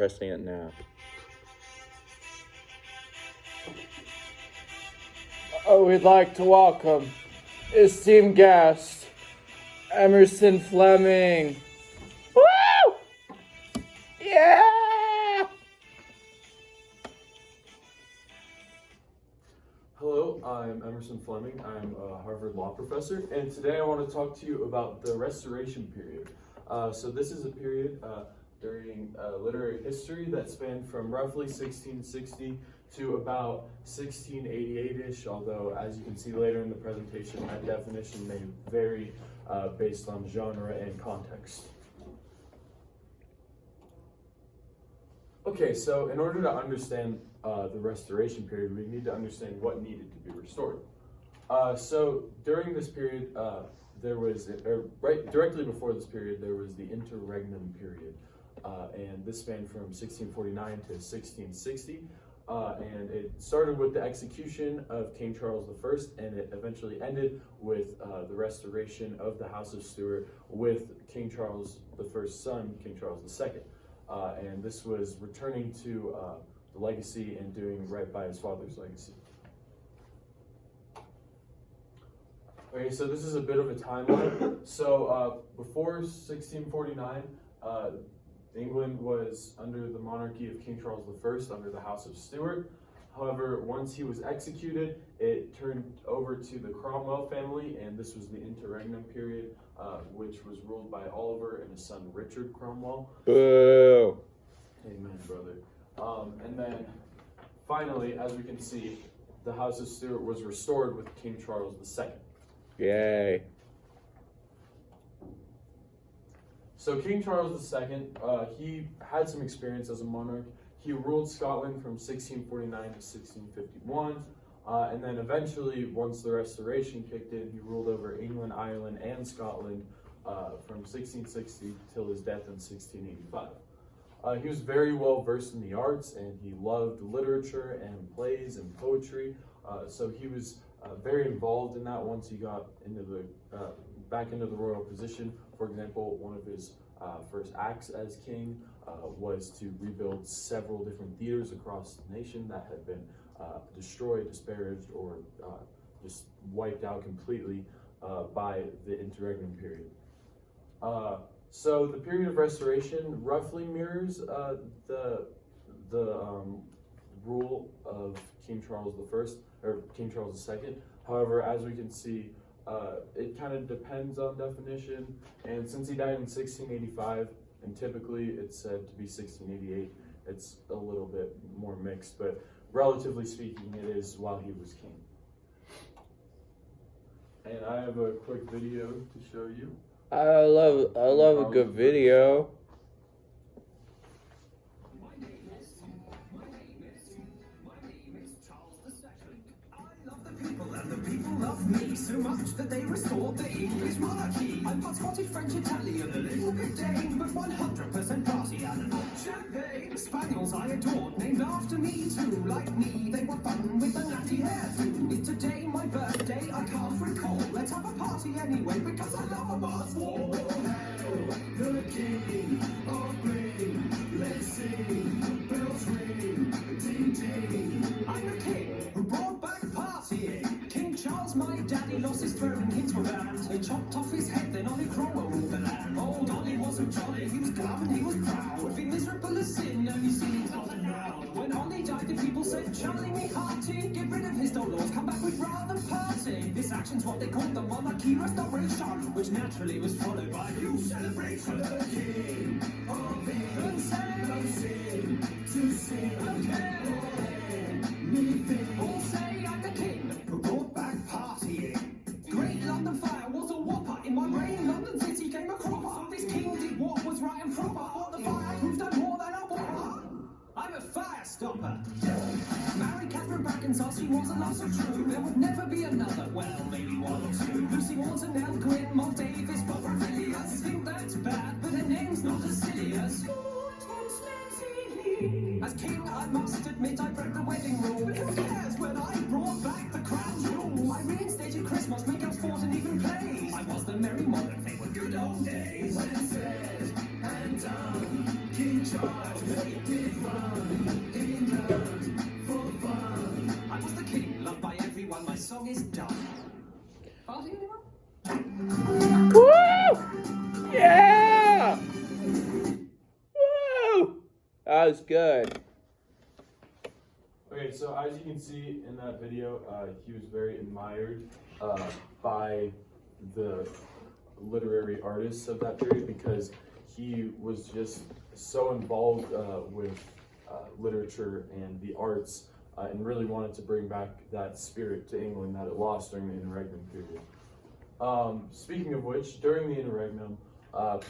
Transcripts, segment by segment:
Pressing it now. We'd like to welcome esteemed guest, Emerson Fleming. Woo! Yeah! Hello, I'm Emerson Fleming. I'm a Harvard law professor, and today I want to talk to you about the Restoration period. So this is a period during literary history that spanned from roughly 1660 to about 1688-ish, although as you can see later in the presentation, that definition may vary based on genre and context. Okay, so in order to understand the Restoration period, we need to understand what needed to be restored. So during this period, there was, directly before this period, there was the Interregnum period, and this spanned from 1649 to 1660, and it started with the execution of King Charles I, and it eventually ended with the restoration of the House of Stuart with King Charles I's son, King Charles II. And this was returning to the legacy and doing right by his father's legacy. Okay, so this is a bit of a timeline. So before 1649, England was under the monarchy of King Charles I under the House of Stuart. However, once he was executed, it turned over to the Cromwell family, and this was the Interregnum period, which was ruled by Oliver and his son Richard Cromwell. Boo! Amen, brother. And then finally, as we can see, the House of Stuart was restored with King Charles II. Yay. So King Charles II, he had some experience as a monarch. He ruled Scotland from 1649 to 1651, and then eventually, once the Restoration kicked in, he ruled over England, Ireland, and Scotland from 1660 till his death in 1685. He was very well versed in the arts, and he loved literature and plays and poetry, so he was very involved in that once he got into the back into the royal position. For example, one of his first acts as king was to rebuild several different theaters across the nation that had been destroyed, disparaged, or just wiped out completely by the Interregnum period. So the period of Restoration roughly mirrors the rule of King Charles I, or King Charles II. However, as we can see, it kind of depends on definition, and since he died in 1685, and typically it's said to be 1688, it's a little bit more mixed, but relatively speaking, it is while he was king. And I have a quick video to show you. I love a good video. Me so much that they restored the English monarchy. I've got Scottish, French, Italian, a little bit Dane, but 100% party animal. Champagne, Spaniels I adored, named after me too. Like me, they were fun with a natty hair too. It's today my birthday, I can't recall. Let's have a party anyway, because I love a Mars war. Hail the King of Britain, let's sing, bells ring, ding ding. I'm the king who brought back partying. King Charles, my daddy, lost his throne, kids were banned. They chopped off his head, then Ollie Cromwell ruled the land. Old Ollie wasn't jolly, he was glum and he was proud. Would be miserable as sin, no you see he's not around. When Ollie died, the people said, Charlie me hearty, get rid of his old laws, come back with rather than party. This action's what they called the monarchy restoration, which naturally was followed by you celebrate for the King of England. Sing, to sing again. All say I'm the king who brought back partying. Great London fire was a whopper. In my reign, London city came a cropper. So this king did what was right and proper. What the fire who's done more than a whopper. I'm a fire stopper. Married Catherine Brackensall, she was a love so true. There would never be another, well, maybe one or two. Lucy Walton, Nell Gwynn, Moll Davis, Barbara Villiers. Think that's bad, but her name's not as silly as as king, I must admit I broke the wedding rule. Who cares when I brought back the crown jewel? I reinstated Christmas, make up sport and even plays. I was the merry monarch, they were good old days. When said and done, King Charles, I was the king, loved by everyone. My song is done. Party anyone? Woo! Yeah! Woo! That was good. Okay, so as you can see in that video, he was very admired by the literary artists of that period because he was just so involved with literature and the arts and really wanted to bring back that spirit to England that it lost during the interregnum period. Speaking of which, during the interregnum,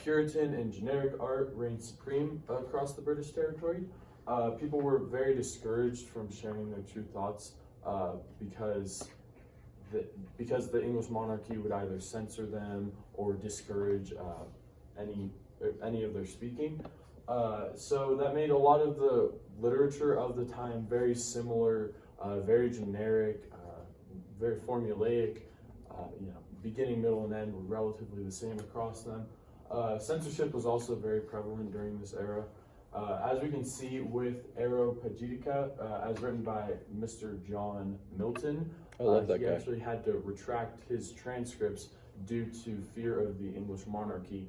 Puritan and generic art reigned supreme across the British territory. People were very discouraged from sharing their true thoughts because the English monarchy would either censor them or discourage any of their speaking. So that made a lot of the literature of the time very similar, very generic, very formulaic. Beginning, middle, and end were relatively the same across them. Censorship was also very prevalent during this era. As we can see with Areopagitica, as written by Mr. John Milton, I love that he guy. actually had to retract his transcripts due to fear of the English monarchy,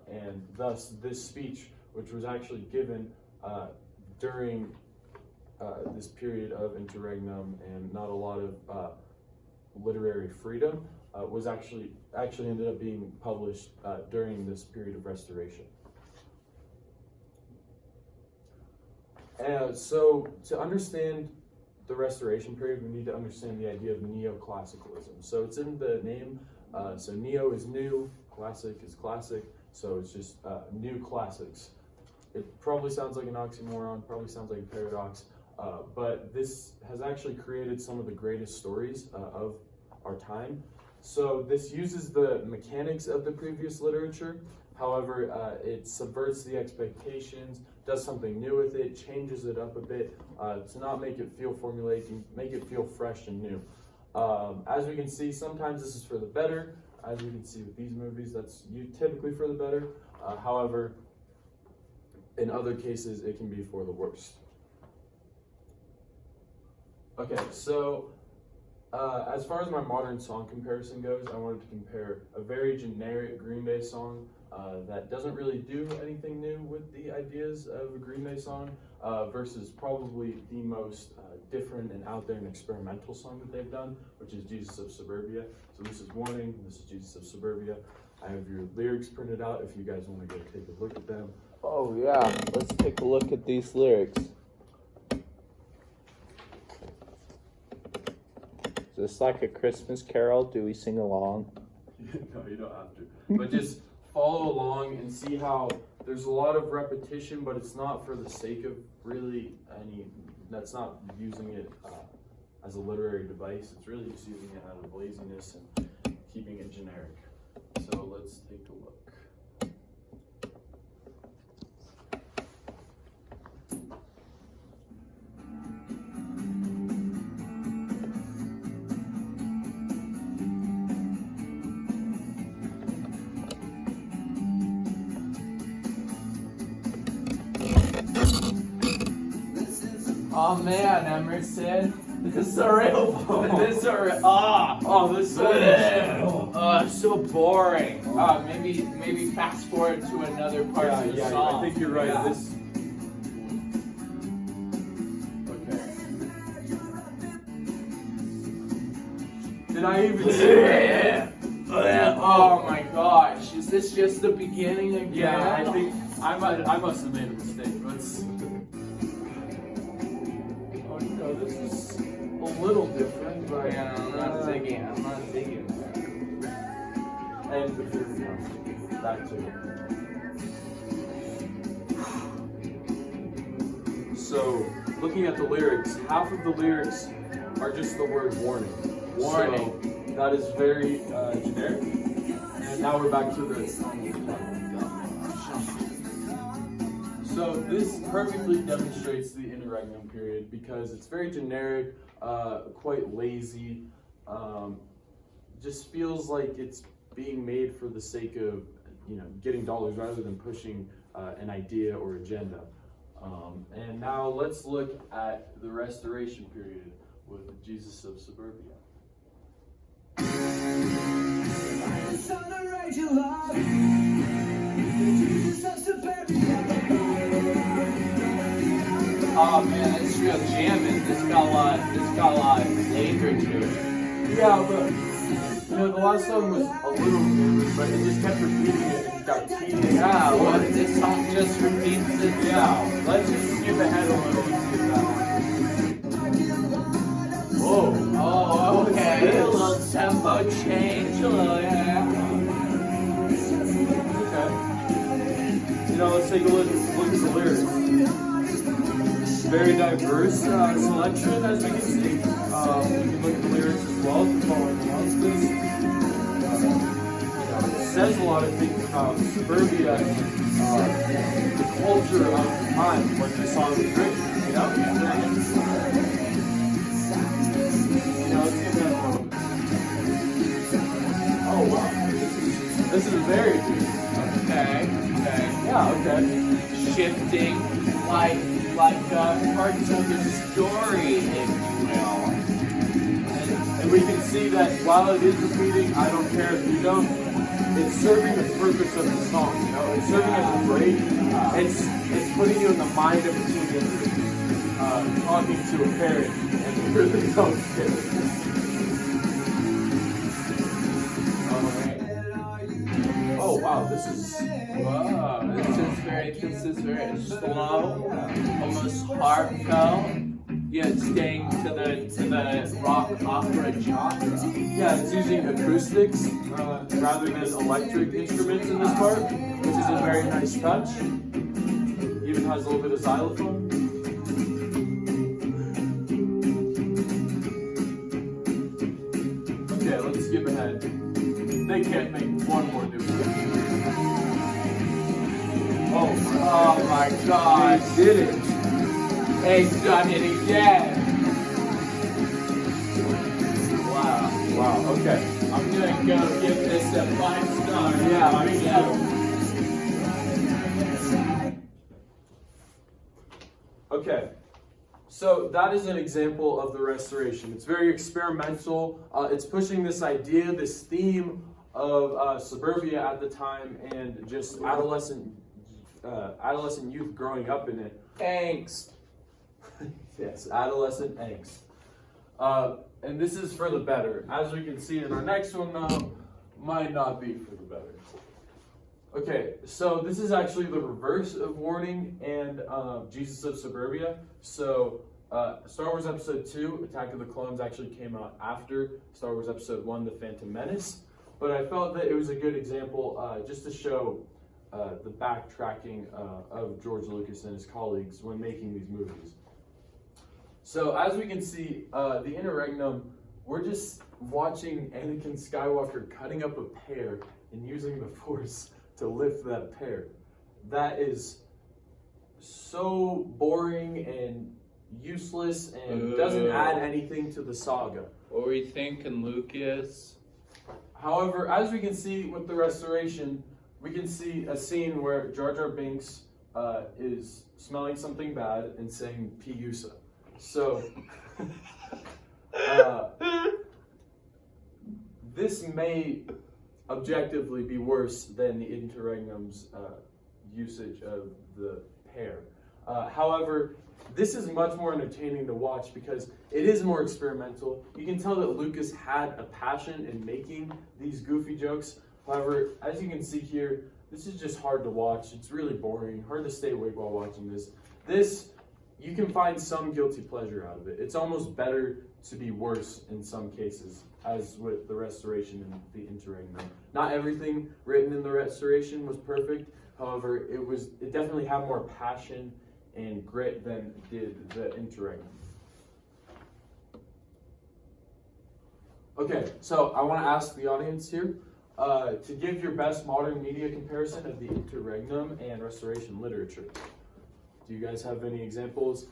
and thus this speech, which was actually given during this period of interregnum and not a lot of literary freedom, was actually ended up being published during this period of restoration. So to understand the restoration period, we need to understand the idea of neoclassicalism. So it's in the name. So neo is new, classic is classic. So it's just new classics. It probably sounds like an oxymoron, probably sounds like a paradox, but this has actually created some of the greatest stories of our time. So this uses the mechanics of the previous literature. However, it subverts the expectations, does something new with it, changes it up a bit to not make it feel formulaic, make it feel fresh and new. As we can see, sometimes this is for the better. As we can see with these movies, that's typically for the better. However, in other cases, it can be for the worst. Okay, so as far as my modern song comparison goes, I wanted to compare a very generic Green Day song that doesn't really do anything new with the ideas of a Green Day song versus probably the most different and out there and experimental song that they've done, which is Jesus of Suburbia. So this is Warning, this is Jesus of Suburbia. I have your lyrics printed out if you guys want to go take a look at them. Oh yeah, let's take a look at these lyrics. Is this like a Christmas carol? Do we sing along? No, you don't have to. But just follow along and see how there's a lot of repetition, but it's not for the sake of really that's not using it as a literary device. It's really just using it out of laziness and keeping it generic. So let's take a look. Oh man, Emerson, this is a real. This is a real. This So boring. Maybe fast forward to another part of the song. I think you're right. Yeah. This. Okay. Did I even say it? Oh my gosh, is this just the beginning again? Yeah, I think I must have made a mistake. Let's. Oh no, this is a little different, but Yeah, I'm not digging that. And here we go. Back to it. So, looking at the lyrics, half of the lyrics are just the word warning. Warning. So, that is very generic. And now we're back to the. So this perfectly demonstrates the interregnum period because it's very generic, quite lazy, just feels like it's being made for the sake of getting dollars rather than pushing an idea or agenda. And now let's look at the Restoration period with Jesus of Suburbia. Oh man, it's real jamming. It's got a lot of flavor to it. Yeah, but the last song was a little good, but it just kept repeating it and got tedious. Yeah, well, this song just repeats itself. Yeah, let's just skip ahead a little and skip that. Whoa. Oh, okay. What's A this? little tempo change, a little, yeah. Okay. Let's take a look at the lyrics. Very diverse selection, as we can see. You can look at the lyrics as well if you're following along with this. It says a lot of things about suburbia and the culture of the time when this song was written. Let's get that one. Oh wow, this is very good. Okay. Yeah, okay. Shifting, like parts of the story, if you will. And we can see that while it is repeating, I don't care if you don't, it's serving the purpose of the song, It's serving as a break. It's putting you in the mind of a teenager talking to a parent and you really don't care. Oh wow, this is This is very slow, almost heartfelt, yet staying to the rock opera genre. yeah, it's using acoustics rather than electric instruments in this part, which is a very nice touch. Even has a little bit of xylophone. Okay, let's skip ahead. They can't make one more difference. Oh my gosh. They did it. They've done it again. Wow, okay. I'm gonna go give this a 5 stars. Yeah, me too. Okay. So that is an example of the Restoration. It's very experimental. It's pushing this idea, this theme of suburbia at the time and just adolescent youth growing up in it. Angst. Yes, adolescent angst. And this is for the better. As we can see in our next one, though, might not be for the better. Okay, so this is actually the reverse of Warning and Jesus of Suburbia. So Star Wars Episode 2, Attack of the Clones, actually came out after Star Wars Episode 1, The Phantom Menace. But I felt that it was a good example just to show the backtracking of George Lucas and his colleagues when making these movies. So as we can see, the interregnum, we're just watching Anakin Skywalker cutting up a pear and using the Force to lift that pear. That is so boring and useless and doesn't add anything to the saga. What were you thinking, Lucas? However, as we can see with the Restoration, we can see a scene where Jar Jar Binks is smelling something bad and saying Piusa. So, this may objectively be worse than the interregnum's usage of the pear. However, this is much more entertaining to watch because it is more experimental. You can tell that Lucas had a passion in making these goofy jokes. However, as you can see here, this is just hard to watch. It's really boring, hard to stay awake while watching this. You can find some guilty pleasure out of it. It's almost better to be worse in some cases, as with the Restoration and the interregnum. Not everything written in the Restoration was perfect. However, it definitely had more passion and grit than did the interregnum. Okay, so I want to ask the audience here to give your best modern media comparison of the interregnum and Restoration literature. Do you guys have any examples?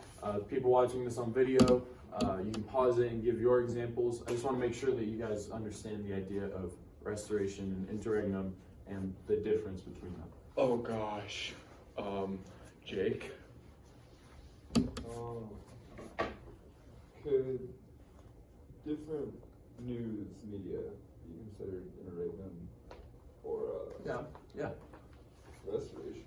People watching this on video, you can pause it and give your examples. I just want to make sure that you guys understand the idea of Restoration and interregnum and the difference between them. Oh gosh, Jake. Could different news media be considered interregnum or Yeah. restoration?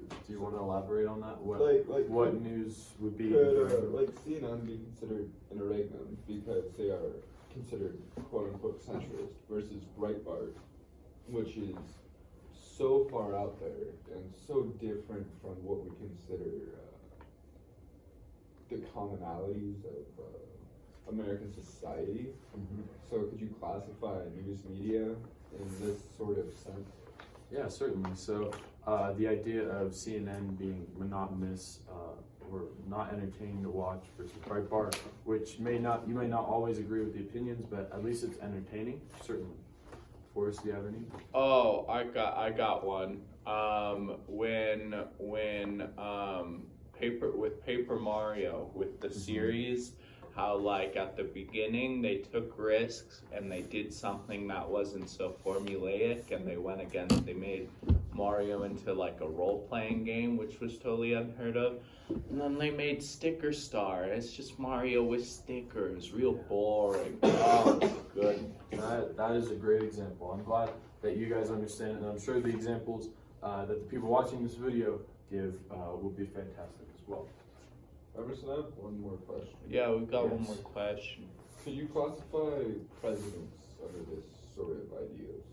Do you want to elaborate on that? What news would be? Could like CNN be considered interregnum because they are considered quote unquote centrist versus Breitbart, which is so far out there and so different from what we consider the commonalities of American society. Mhm. So could you classify news media in this sort of sense? Yeah, certainly. So the idea of CNN being monotonous or not entertaining to watch versus Breitbart, which you may not always agree with the opinions, but at least it's entertaining, certainly. Forrest, do you have any? Oh, I got one. When Paper Mario with the series, how like at the beginning they took risks and they did something that wasn't so formulaic, and they made Mario into like a role-playing game, which was totally unheard of. And then they made Sticker Star. It's just Mario with stickers, real boring. Oh, good. That is a great example. I'm glad that you guys understand it, and I'm sure the examples that the people watching this video give will be fantastic as well. Emerson, I have one more question. Yeah, we've got one Yes. more question. Could you classify presidents under this sort of ideals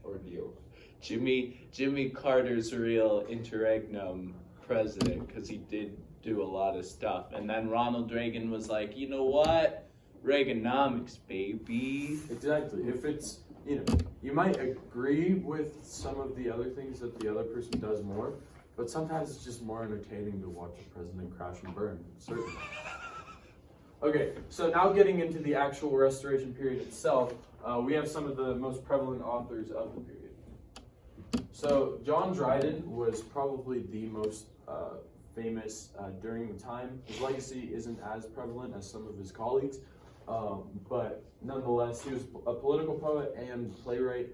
or deals? Jimmy Carter's a real interregnum president because he did do a lot of stuff, and then Ronald Reagan was like, you know what, Reaganomics, baby. Exactly. If it's, you might agree with some of the other things that the other person does more, but sometimes it's just more entertaining to watch a president crash and burn, certainly. Okay, so now getting into the actual restoration period itself, we have some of the most prevalent authors of the period. So John Dryden was probably the most famous during the time. His legacy isn't as prevalent as some of his colleagues, but nonetheless, he was a political poet and playwright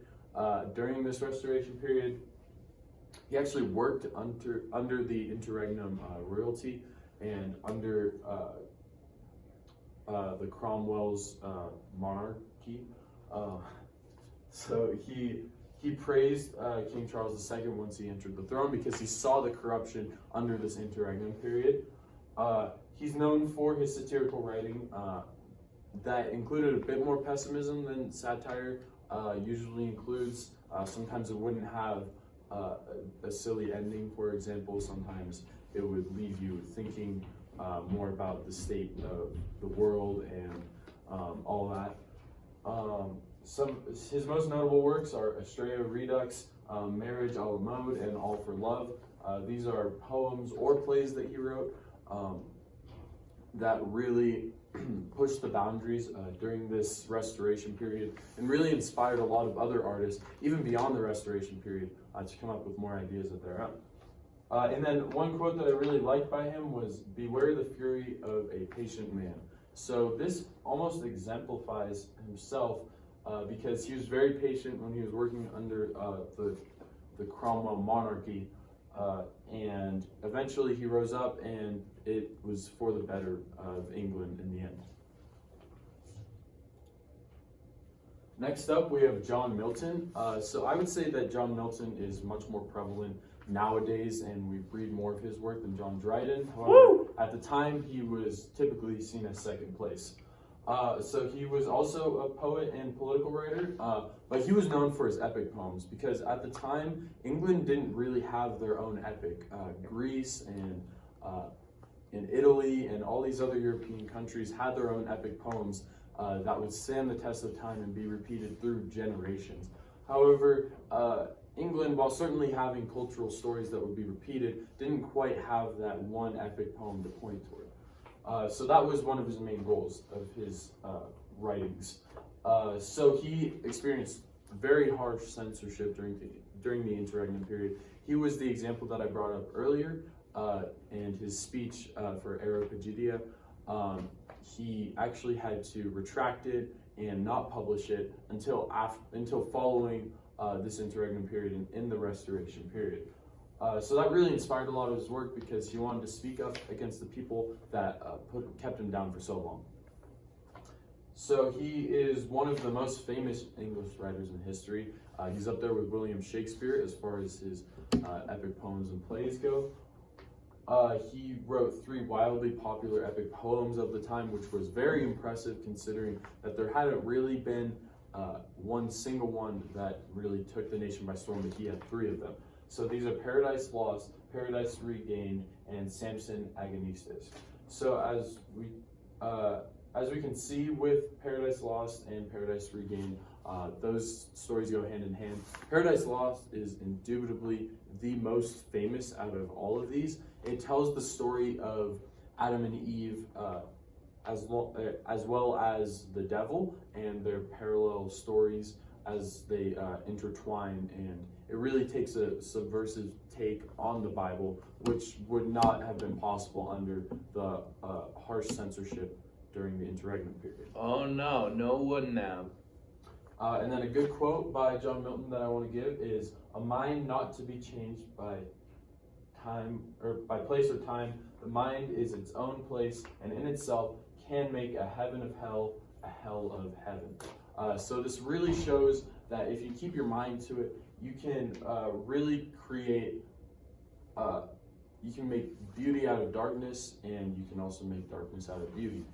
during this restoration period. He actually worked under the interregnum royalty and under the Cromwell's monarchy. So he praised King Charles II once he entered the throne because he saw the corruption under this interregnum period. He's known for his satirical writing that included a bit more pessimism than satire usually includes. Sometimes it wouldn't have a silly ending, for example. Sometimes it would leave you thinking more about the state of the world and all that. His most notable works are Astraea Redux, Marriage a la Mode, and All for Love. These are poems or plays that he wrote that really pushed the boundaries during this restoration period and really inspired a lot of other artists, even beyond the restoration period, to come up with more ideas of their own. And then one quote that I really liked by him was, "Beware the fury of a patient man." So this almost exemplifies himself because he was very patient when he was working under the Cromwell monarchy, and eventually he rose up, and it was for the better of England in the end. Next up, we have John Milton. So I would say that John Milton is much more prevalent nowadays, and we read more of his work than John Dryden. However, at the time, he was typically seen as second place. So he was also a poet and political writer, but he was known for his epic poems because at the time, England didn't really have their own epic. Greece and Italy and all these other European countries had their own epic poems that would stand the test of time and be repeated through generations. However, England, while certainly having cultural stories that would be repeated, didn't quite have that one epic poem to point toward. So that was one of his main goals of his writings. So he experienced very harsh censorship during the interregnum period. He was the example that I brought up earlier, and his speech for Areopagitica. He actually had to retract it and not publish it until following this interregnum period and in the Restoration period. So that really inspired a lot of his work because he wanted to speak up against the people that kept him down for so long. So he is one of the most famous English writers in history. He's up there with William Shakespeare as far as his epic poems and plays go. He wrote 3 wildly popular epic poems of the time, which was very impressive considering that there hadn't really been one single one that really took the nation by storm, but he had 3 of them. So these are Paradise Lost, Paradise Regained, and Samson Agonistes. So as we can see with Paradise Lost and Paradise Regained, those stories go hand in hand. Paradise Lost is indubitably the most famous out of all of these. It tells the story of Adam and Eve as well as the devil and their parallel stories as they intertwine, and it really takes a subversive take on the Bible, which would not have been possible under the harsh censorship during the interregnum period. Oh no, no wouldn't have. And then a good quote by John Milton that I want to give is, "A mind not to be changed by time or by place or time. The mind is its own place, and in itself can make a heaven of hell, a hell of heaven." So this really shows that if you keep your mind to it, you can really create, you can make beauty out of darkness, and you can also make darkness out of beauty.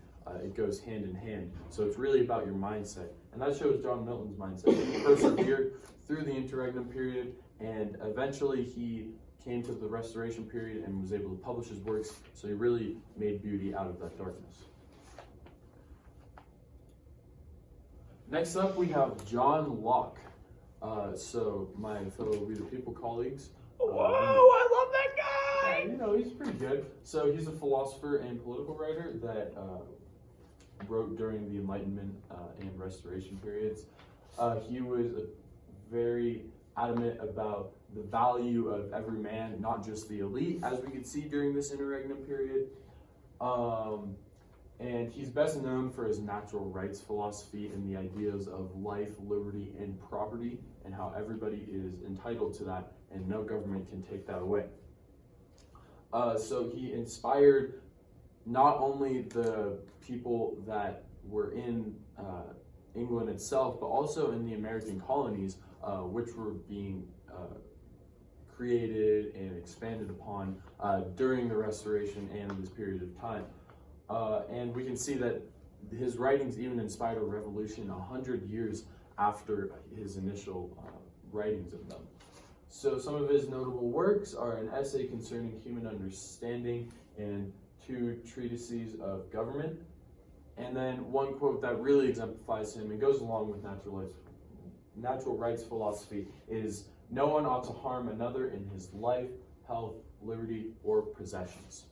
It goes hand in hand. So it's really about your mindset. And that shows John Milton's mindset. He persevered through the interregnum period, and eventually he came to the Restoration period and was able to publish his works. So he really made beauty out of that darkness. Next up, we have John Locke. So my fellow We the People colleagues. Whoa, I love that guy! You know, he's pretty good. So he's a philosopher and political writer that wrote during the Enlightenment and Restoration periods. He was very adamant about the value of every man, not just the elite, as we could see during this interregnum period. And he's best known for his natural rights philosophy and the ideas of life, liberty, and property, and how everybody is entitled to that, and no government can take that away. So he inspired not only the people that were in England itself, but also in the American colonies, which were being created and expanded upon during the Restoration and this period of time. And we can see that his writings even inspired a revolution 100 years after his initial writings of them. So some of his notable works are an essay concerning human understanding and 2 treatises of government. And then one quote that really exemplifies him and goes along with natural rights philosophy is, "No one ought to harm another in his life, health, liberty, or possessions."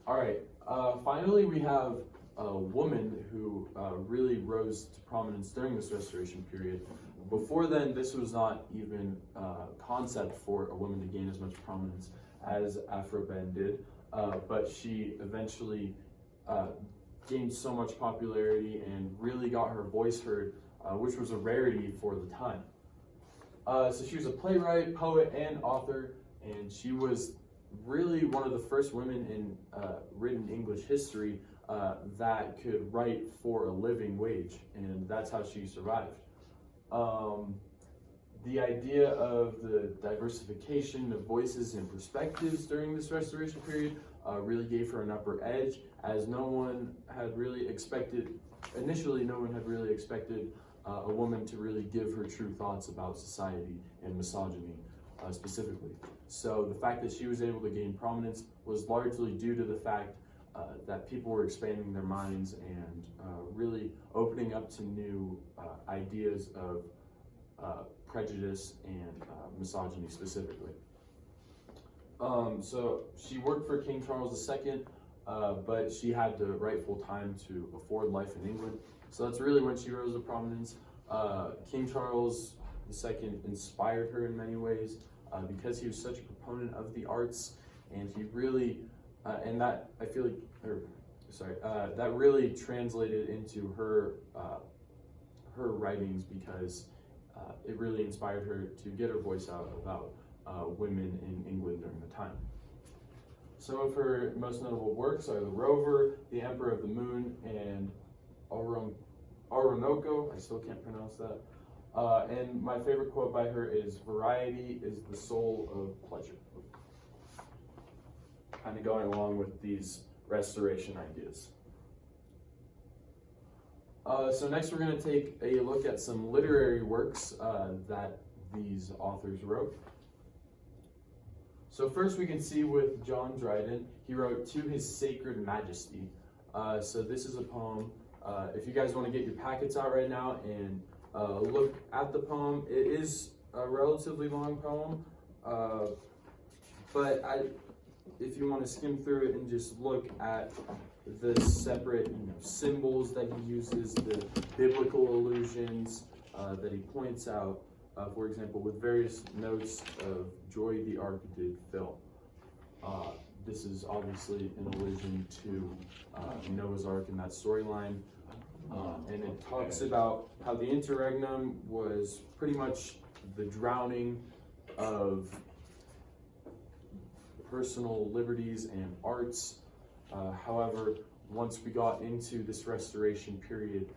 All right, finally we have a woman who really rose to prominence during this Restoration period. Before then, this was not even a concept for a woman to gain as much prominence as Afro Ben did, but she eventually gained so much popularity and really got her voice heard, which was a rarity for the time. So she was a playwright, poet, and author, and she was really one of the first women in written English history that could write for a living wage, and that's how she survived. The idea of the diversification of voices and perspectives during this Restoration period really gave her an upper edge, as no one had really expected a woman to really give her true thoughts about society and misogyny specifically. So the fact that she was able to gain prominence was largely due to the fact that people were expanding their minds and really opening up to new ideas of prejudice and misogyny specifically. So she worked for King Charles II, but she had to write full time to afford life in England. So that's really when she rose to prominence. King Charles II inspired her in many ways because he was such a proponent of the arts, and he really, and that I feel like, that really translated into her her writings because it really inspired her to get her voice out about women in England during the time. Some of her most notable works are The Rover, The Emperor of the Moon, and Orinoco. I still can't pronounce that. And my favorite quote by her is, "Variety is the soul of pleasure." Kind of going along with these restoration ideas. So next we're going to take a look at some literary works that these authors wrote. So first we can see with John Dryden, he wrote "To His Sacred Majesty." So this is a poem. If you guys want to get your packets out right now and look at the poem, it is a relatively long poem, but if you want to skim through it and just look at the separate symbols that he uses, the biblical allusions that he points out, for example, with various notes of joy the ark did fill. This is obviously an allusion to Noah's Ark in that storyline. And it talks about how the interregnum was pretty much the drowning of personal liberties and arts. However, once we got into this restoration period,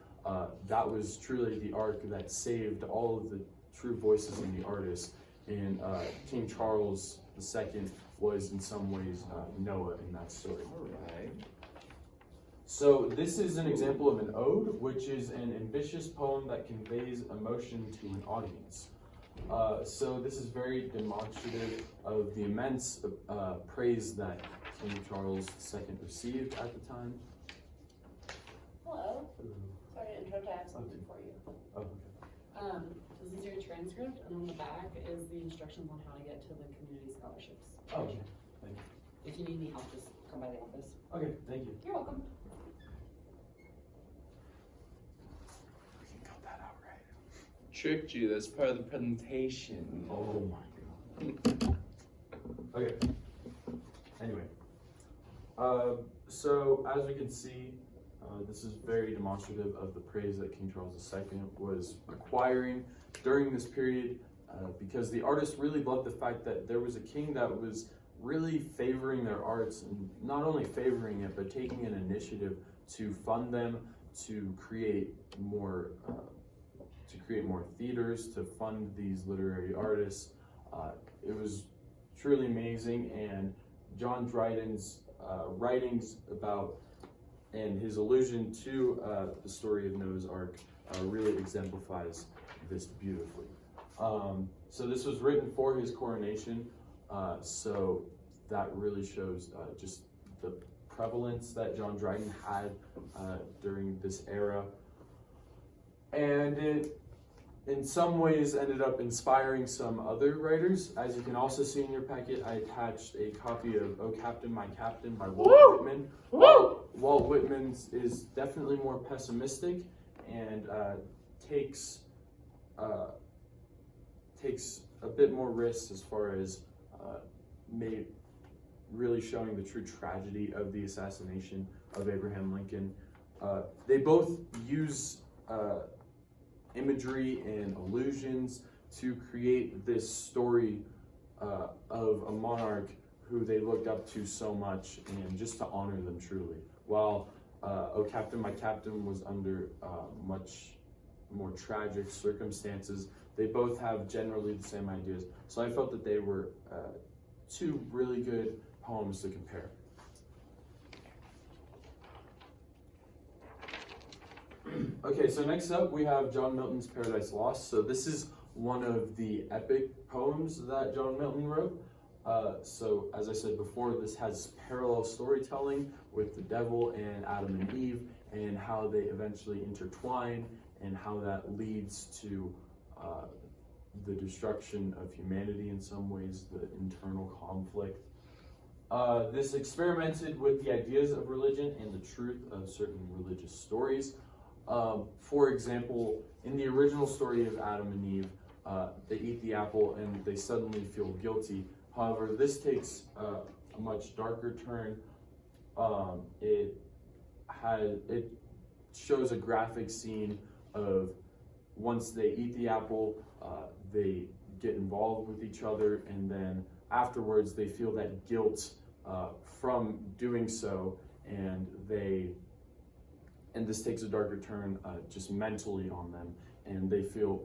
that was truly the ark that saved all of the true voices in the artists. And King Charles II was in some ways Noah in that story. All right. So this is an example of an ode, which is an ambitious poem that conveys emotion to an audience. So this is very demonstrative of the immense praise that King Charles II received at the time. Hello. Sorry to interrupt, I have something for you. Oh, okay. This is your transcript, and on the back is the instructions on how to get to the community scholarships. Oh, okay. Thank you. If you need any help, just come by the office. Okay, thank you. You're welcome. We can cut that out, right? Tricked you. That's part of the presentation. Oh my god. Okay. Anyway. So as we can see, this is very demonstrative of the praise that King Charles II was acquiring during this period, because the artists really loved the fact that there was a king that was really favoring their arts, and not only favoring it, but taking an initiative to fund them, to create more theaters, to fund these literary artists. It was truly amazing, and John Dryden's writings about and his allusion to the story of Noah's Ark really exemplifies this beautifully. So this was written for his coronation, so that really shows just the prevalence that John Dryden had during this era. And it, in some ways, ended up inspiring some other writers. As you can also see in your packet, I attached a copy of "O Captain, My Captain" by Walt Whitman. Walt Whitman's is definitely more pessimistic and takes a bit more risks as far as really showing the true tragedy of the assassination of Abraham Lincoln. They both use imagery and allusions to create this story of a monarch who they looked up to so much, and just to honor them truly. While "O Captain, My Captain" was under much more tragic circumstances, they both have generally the same ideas. So I felt that they were two really good poems to compare. Okay, so next up we have John Milton's Paradise Lost. So this is one of the epic poems that John Milton wrote. So as I said before, this has parallel storytelling with the devil and Adam and Eve, and how they eventually intertwine, and how that leads to the destruction of humanity in some ways, the internal conflict. This experimented with the ideas of religion and the truth of certain religious stories. For example, in the original story of Adam and Eve, they eat the apple and they suddenly feel guilty. However, this takes a much darker turn. It shows a graphic scene of once they eat the apple, they get involved with each other, and then afterwards they feel that guilt from doing so, and this takes a darker turn just mentally on them, and they feel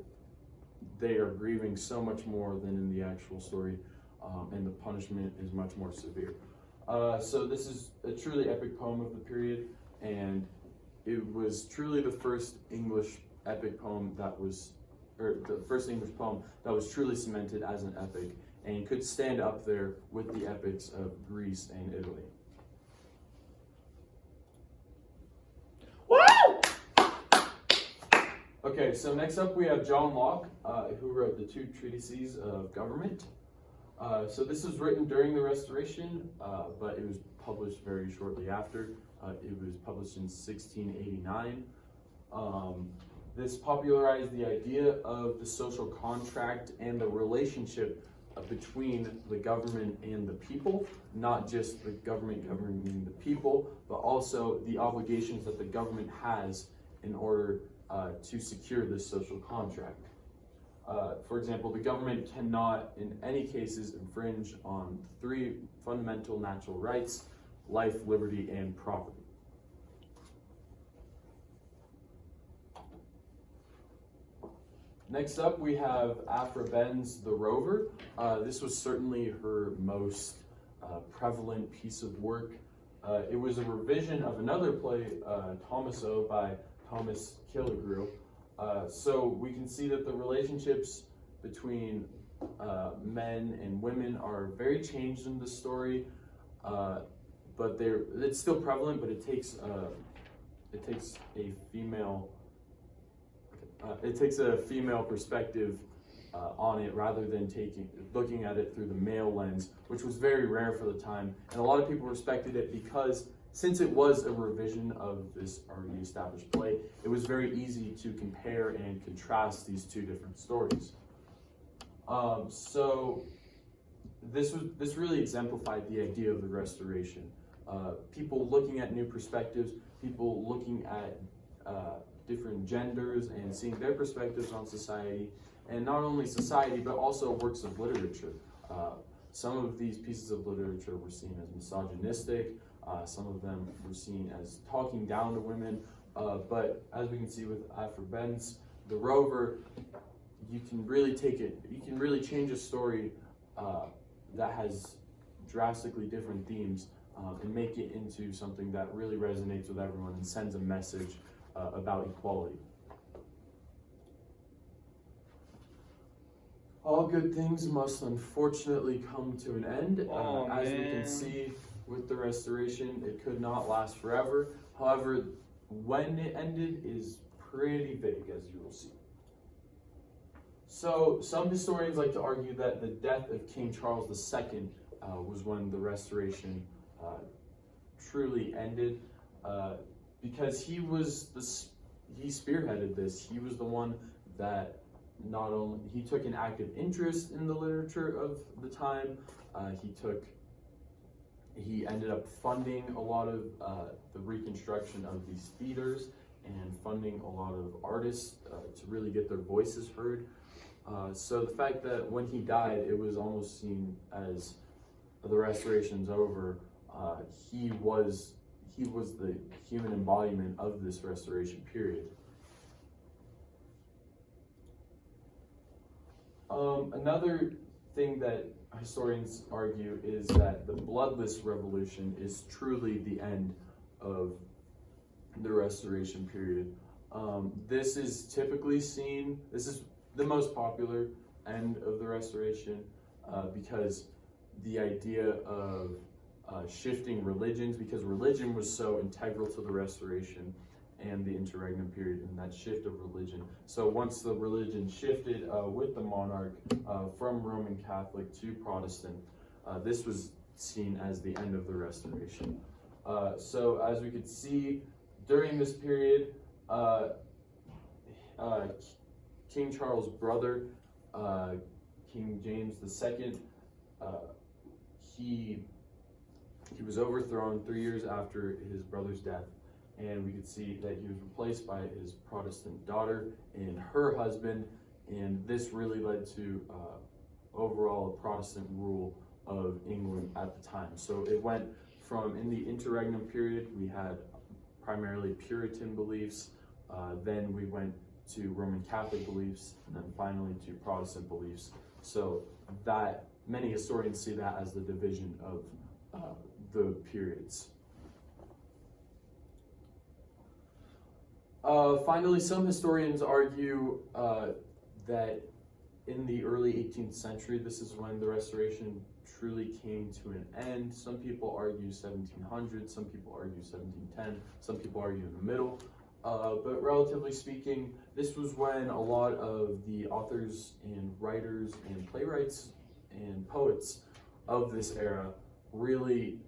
they are grieving so much more than in the actual story, and the punishment is much more severe. So this is a truly epic poem of the period, and it was truly the first English epic poem the first English poem that was truly cemented as an epic, and could stand up there with the epics of Greece and Italy. Okay, so next up we have John Locke, who wrote the 2 treatises of government. So this was written during the Restoration, but it was published very shortly after. It was published in 1689. This popularized the idea of the social contract and the relationship between the government and the people, not just the government governing the people, but also the obligations that the government has in order to secure this social contract. For example, the government cannot, in any cases, infringe on 3 fundamental natural rights: life, liberty, and property. Next up, we have Aphra Behn's The Rover. This was certainly her most prevalent piece of work. It was a revision of another play, Thomaso, by Thomas Killigrew. So we can see that the relationships between men and women are very changed in the story, but it's still prevalent, but it takes a female perspective on it, rather than looking at it through the male lens, which was very rare for the time, and a lot of people respected it because, since it was a revision of this already established play, it was very easy to compare and contrast these 2 different stories. So this really exemplified the idea of the Restoration. People looking at new perspectives, people looking at different genders and seeing their perspectives on society, and not only society, but also works of literature. Some of these pieces of literature were seen as misogynistic. Some of them were seen as talking down to women, but as we can see with Aphra Behn's The Rover, you can really change a story that has drastically different themes and make it into something that really resonates with everyone and sends a message about equality. All good things must unfortunately come to an end. As we can see with the Restoration, it could not last forever. However, when it ended is pretty vague, as you will see. So some historians like to argue that the death of King Charles II was when the Restoration truly ended, because he spearheaded this. He was the one that not only he took an active interest in the literature of the time, he ended up funding a lot of the reconstruction of these theaters and funding a lot of artists to really get their voices heard. So the fact that when he died, it was almost seen as the Restoration's over. He was the human embodiment of this Restoration period. Another thing that historians argue is that the bloodless revolution is truly the end of the Restoration period. This is typically seen, this is the most popular end of the Restoration because the idea of shifting religions, because religion was so integral to the Restoration and the interregnum period, and that shift of religion. So once the religion shifted with the monarch from Roman Catholic to Protestant, this was seen as the end of the Restoration. So as we could see, during this period, King Charles' brother, King James II, he was overthrown 3 years after his brother's death, and we could see that he was replaced by his Protestant daughter and her husband, and this really led to overall Protestant rule of England at the time. So it went from, in the interregnum period, we had primarily Puritan beliefs, then we went to Roman Catholic beliefs, and then finally to Protestant beliefs. So that, many historians see that as the division of the periods. Finally, some historians argue that in the early 18th century, this is when the Restoration truly came to an end. Some people argue 1700, some people argue 1710, some people argue in the middle. But relatively speaking, this was when a lot of the authors and writers and playwrights and poets of this era really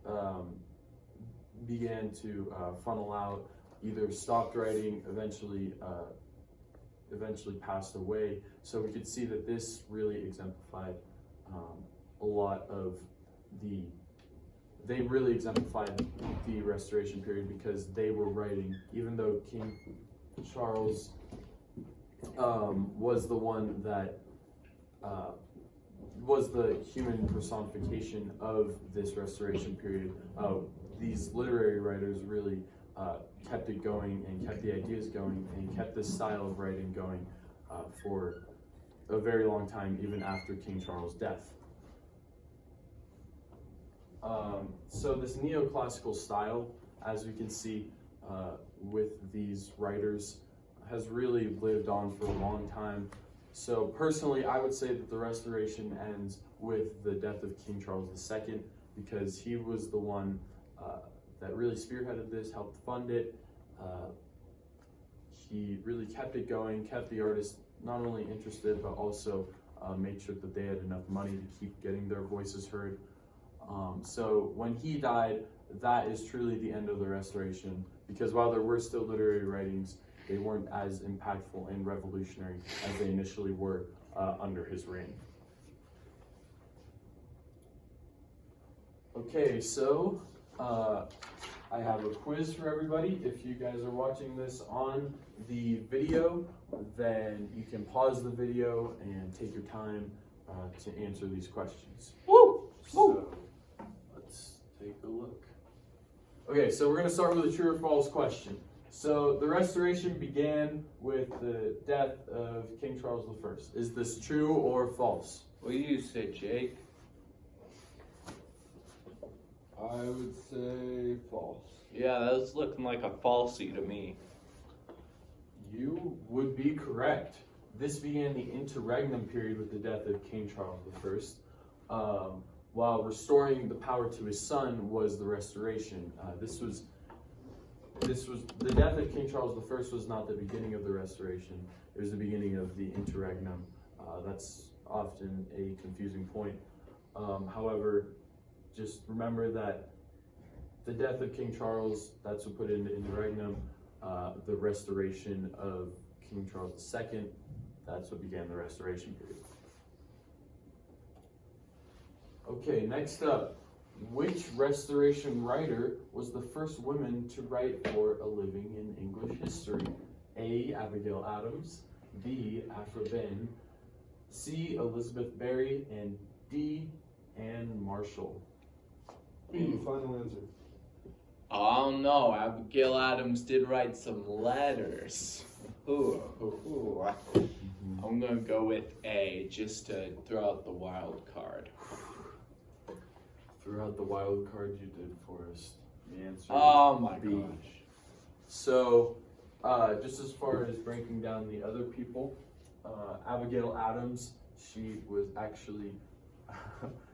began to funnel out, either stopped writing, eventually passed away. So we could see that this really exemplified a lot of they really exemplified the Restoration period, because they were writing, even though King Charles was the one that was the human personification of this Restoration period. These literary writers really kept it going and kept the ideas going and kept this style of writing going for a very long time, even after King Charles' death. So this neoclassical style, as we can see with these writers, has really lived on for a long time. So personally, I would say that the Restoration ends with the death of King Charles II, because he was the one that really spearheaded this, helped fund it. He really kept it going, kept the artists not only interested, but also made sure that they had enough money to keep getting their voices heard. So when he died, that is truly the end of the Restoration, because while there were still literary writings, they weren't as impactful and revolutionary as they initially were under his reign. Okay, so I have a quiz for everybody. If you guys are watching this on the video, then you can pause the video and take your time to answer these questions. Woo! So, let's take a look. Okay, so we're going to start with a true or false question. So the Restoration began with the death of King Charles I. Is this true or false? What do you say, Jake? I would say false. Yeah, that was looking like a falsie to me. You would be correct. This began the interregnum period with the death of King Charles I, while restoring the power to his son was the Restoration. This was the death of King Charles I was not the beginning of the Restoration. It was the beginning of the interregnum. That's often a confusing point. However, just remember that the death of King Charles, that's what put it into interregnum. The restoration of King Charles II, that's what began the Restoration period. Okay, next up, which Restoration writer was the first woman to write for a living in English history? A. Abigail Adams, B. Aphra Behn, C. Elizabeth Barry, and D. Anne Marshall. Final answer. Oh no, Abigail Adams did write some letters. Ooh. I'm gonna go with A, just to throw out the wild card. Throughout the wild card you did, Forrest. The answer Oh is my B. gosh. So, just as far as breaking down the other people, Abigail Adams, she was actually,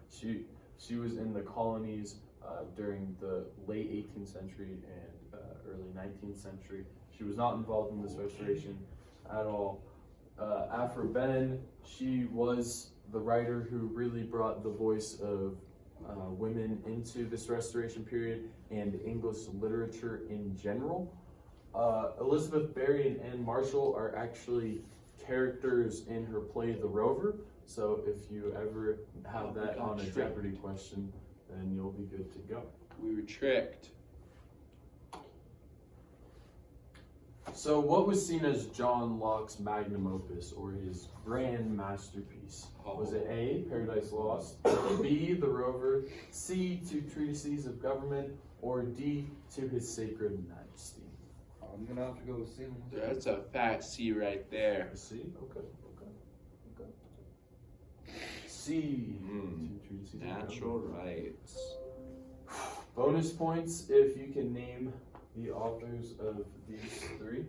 she was in the colonies during the late 18th century and early 19th century. She was not involved in this restoration at all. Aphra Behn, she was the writer who really brought the voice of women into this restoration period and English literature in general. Elizabeth Barry and Anne Marshall are actually characters in her play The Rover, so if you ever have that on a Jeopardy question, then you'll be good to go. We were tricked. So, what was seen as John Locke's magnum opus or his grand masterpiece? Was it A, Paradise Lost, B, The Rover, C, Two Treatises of Government, or D, To His Sacred Majesty? I'm gonna have to go with C. That's a fat C right there. C? Okay. C, Mm. Two Treatises of Natural Government. rights. Bonus points if you can name the authors of these three.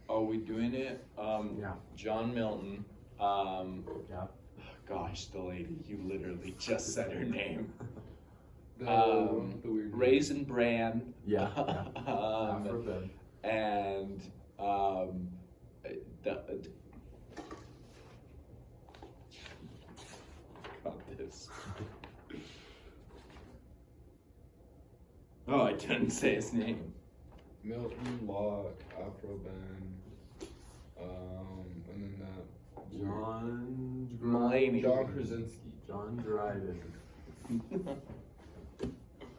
Are we doing it? Yeah. John Milton. Yeah. Gosh, the lady, you literally just said her name. The one with the weird name. Raisin Bran. Yeah. Afro Ben. And the got this. Oh, I didn't say his name. Milton, Locke, Afro Ben, and then that John Mulaney. John Krasinski. John Dryden.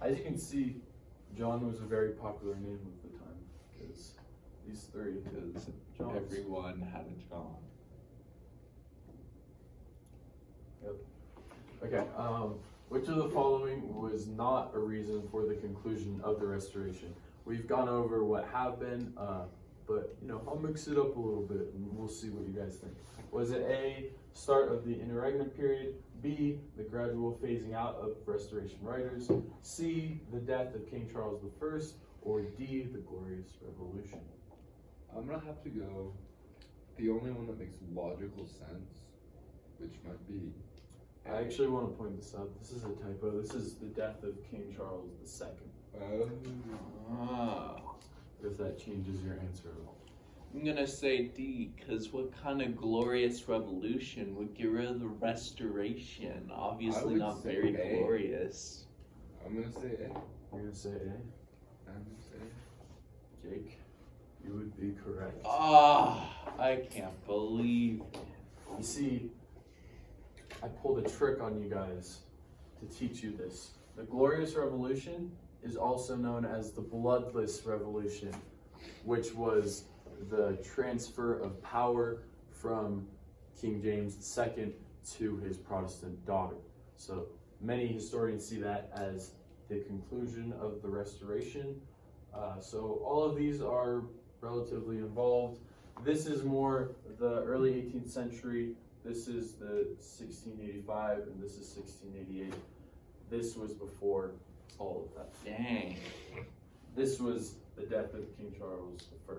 As you can see, John was a very popular name at the time because these three. Because Johns. everyone had a John. Okay. Which of the following was not a reason for the conclusion of the Restoration? We've gone over what have been, but I'll mix it up a little bit and we'll see what you guys think. Was it A, start of the interregnum period, B, the gradual phasing out of Restoration writers, C, the death of King Charles I, or D, the Glorious Revolution? I'm gonna have to go. The only one that makes logical sense, which might be. I actually want to point this out. This is a typo. This is the death of King Charles II. Ah. If that changes your answer at all. I'm gonna say D, because what kind of glorious revolution would get rid of the Restoration? Obviously would not say very A. glorious. I'm gonna say A. You're gonna say A? I'm gonna say A. Jake, you would be correct. Ah, I can't believe. You see, I pulled a trick on you guys to teach you this. The Glorious Revolution is also known as the Bloodless Revolution, which was the transfer of power from King James II to his Protestant daughter. So many historians see that as the conclusion of the Restoration. So all of these are relatively involved. This is more the early 18th century. This is the 1685 and this is 1688. This was before all of that. Dang. This was the death of King Charles I.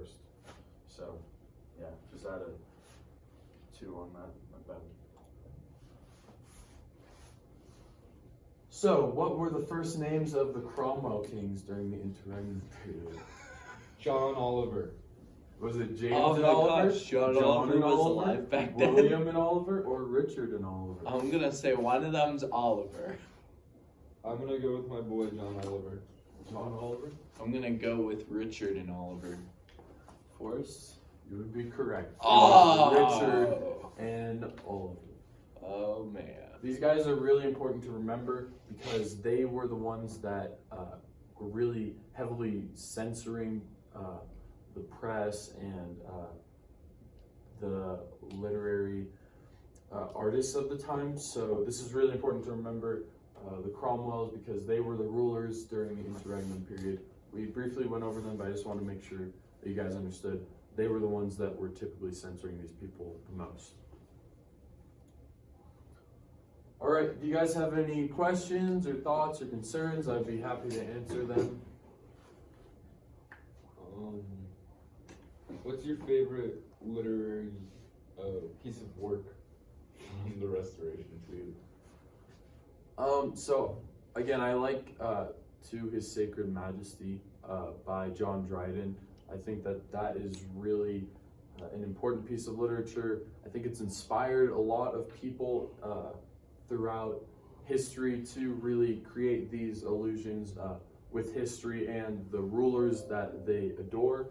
So, yeah, just add a 2 on that, my bad. So, what were the first names of the Cromwell kings during the interregnum period? John Oliver. Was it James Oh and my Oliver? gosh, John Oliver and was Oliver? alive back then. William and Oliver, or Richard and Oliver? I'm gonna say one of them's Oliver. I'm gonna go with my boy John Oliver. John Oliver? I'm gonna go with Richard and Oliver. Forrest, you would be correct. Oh! Richard and Oliver. Oh man. These guys are really important to remember because they were the ones that were really heavily censoring the press and the literary artists of the time. So this is really important to remember the Cromwells because they were the rulers during the interregnum period. We briefly went over them, but I just want to make sure that you guys understood. They were the ones that were typically censoring these people the most. All right, do you guys have any questions or thoughts or concerns? I'd be happy to answer them. What's your favorite literary piece of work in the Restoration period? So again, I like To His Sacred Majesty by John Dryden. I think that is really an important piece of literature. I think it's inspired a lot of people throughout history to really create these allusions with history and the rulers that they adore,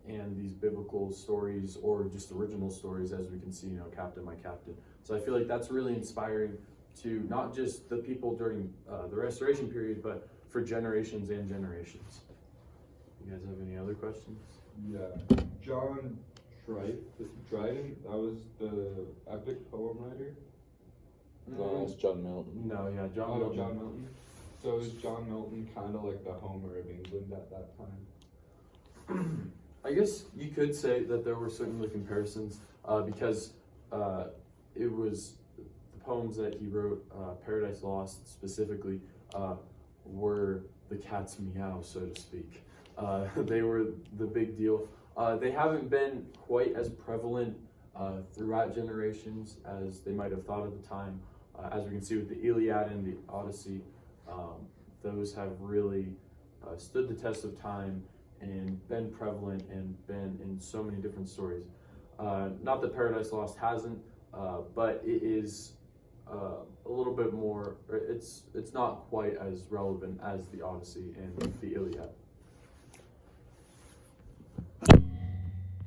and these biblical stories or just original stories, as we can see, Captain, my Captain. So I feel like that's really inspiring to not just the people during the Restoration period, but for generations and generations. You guys have any other questions? Yeah. John Dryden, that was the epic poem writer? No, it's John Milton. No, yeah, John Oh, Milton. John Milton. So is John Milton kind of like the Homer of England at that time? I guess you could say that there were certainly comparisons because it was the poems that he wrote, Paradise Lost specifically, were the cat's meow, so to speak. They were the big deal. They haven't been quite as prevalent throughout generations as they might have thought at the time. As we can see with the Iliad and the Odyssey, those have really stood the test of time and been prevalent and been in so many different stories. Not that Paradise Lost hasn't, but it is a little bit more, it's not quite as relevant as the Odyssey and the Iliad.